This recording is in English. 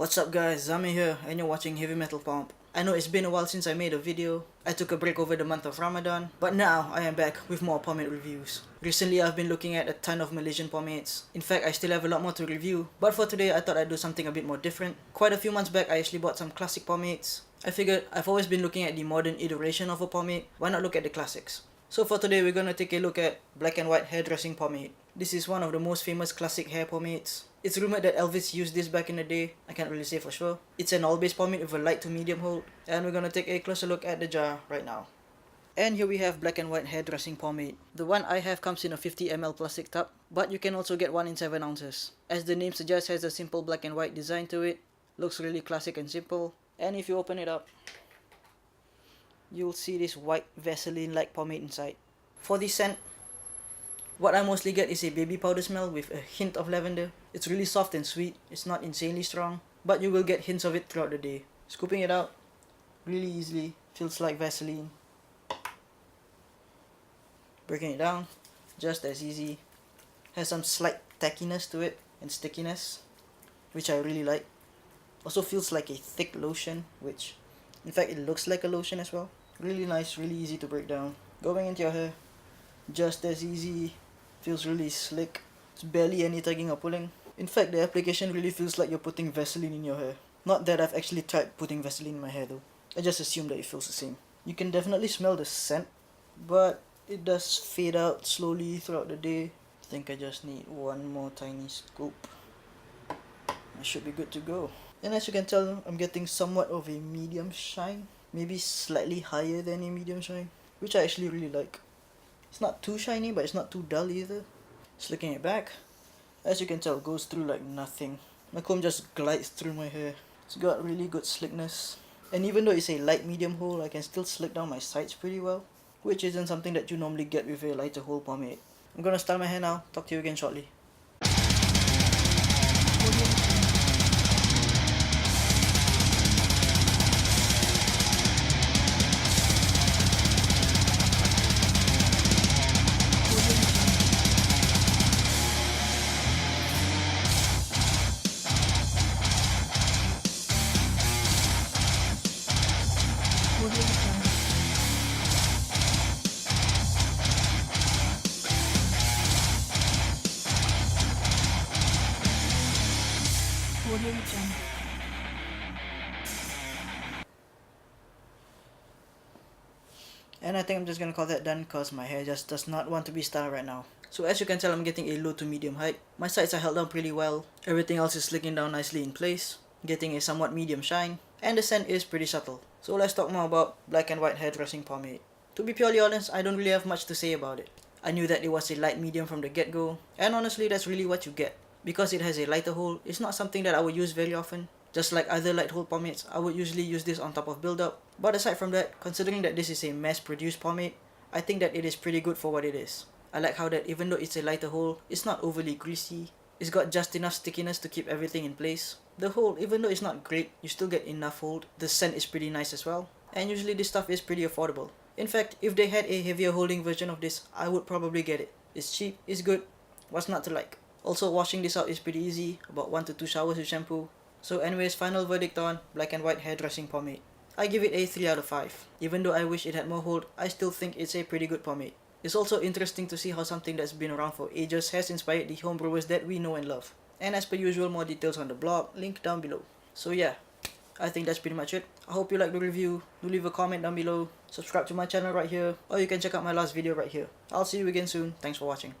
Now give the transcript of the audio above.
What's up guys, Zami here and you're watching Heavy Metal Pomp. I know it's been a while since I made a video. I took a break over the month of Ramadan, but now I am back with more pomade reviews. Recently I've been looking at a ton of Malaysian pomades. In fact, I still have a lot more to review, but for today I thought I'd do something a bit more different. Quite a few months back I actually bought some classic pomades. I figured I've always been looking at the modern iteration of a pomade, why not look at the classics? So for today we're gonna take a look at black and white hairdressing pomade. This is one of the most famous classic hair pomades. It's rumored that Elvis used this back in the day, I can't really say for sure. It's an oil-based pomade with a light to medium hold, and we're gonna take a closer look at the jar right now. And here we have black and white hairdressing pomade. The one I have comes in a 50 ml plastic tub, but you can also get one in 7 ounces. As the name suggests, has a simple black and white design to it. Looks really classic and simple. And if you open it up, you'll see this white Vaseline-like pomade inside. For the scent, what I mostly get is a baby powder smell with a hint of lavender. It's really soft and sweet, it's not insanely strong, but you will get hints of it throughout the day. Scooping it out really easily, feels like Vaseline. Breaking it down, just as easy. Has some slight tackiness to it and stickiness, which I really like. Also feels like a thick lotion, which in fact it looks like a lotion as well. Really nice, really easy to break down. Going into your hair, just as easy. Feels really slick. It's barely any tugging or pulling. In fact, the application really feels like you're putting Vaseline in your hair. Not that I've actually tried putting Vaseline in my hair though. I just assume that it feels the same. You can definitely smell the scent, but it does fade out slowly throughout the day. I think I just need one more tiny scoop. I should be good to go. And as you can tell, I'm getting somewhat of a medium shine. Maybe slightly higher than a medium shine, which I actually really like. It's not too shiny, but it's not too dull either. Slicking it back, as you can tell, goes through like nothing. My comb just glides through my hair. It's got really good slickness. And even though it's a light medium hold, I can still slick down my sides pretty well, which isn't something that you normally get with a lighter hold pomade. I'm gonna style my hair now. Talk to you again shortly. And I think I'm just gonna call that done because my hair just does not want to be styled right now. So as you can tell, I'm getting a low to medium height. My sides are held down pretty well. Everything else is slicking down nicely in place, getting a somewhat medium shine, and the scent is pretty subtle. So let's talk more about black and white hairdressing pomade. To be purely honest, I don't really have much to say about it. I knew that it was a light medium from the get-go, and honestly that's really what you get. Because it has a lighter hold, it's not something that I would use very often. Just like other light hold pomades, I would usually use this on top of build-up. But aside from that, considering that this is a mass-produced pomade, I think that it is pretty good for what it is. I like how that even though it's a lighter hold, it's not overly greasy. It's got just enough stickiness to keep everything in place. The hold, even though it's not great, you still get enough hold. The scent is pretty nice as well. And usually this stuff is pretty affordable. In fact, if they had a heavier holding version of this, I would probably get it. It's cheap, it's good, what's not to like? Also, washing this out is pretty easy, about 1 to 2 showers with shampoo. So anyways, final verdict on black and white hairdressing pomade. I give it a 3 out of 5. Even though I wish it had more hold, I still think it's a pretty good pomade. It's also interesting to see how something that's been around for ages has inspired the homebrewers that we know and love. And as per usual, more details on the blog, link down below. So yeah, I think that's pretty much it. I hope you liked the review. Do leave a comment down below. Subscribe to my channel right here, or you can check out my last video right here. I'll see you again soon. Thanks for watching.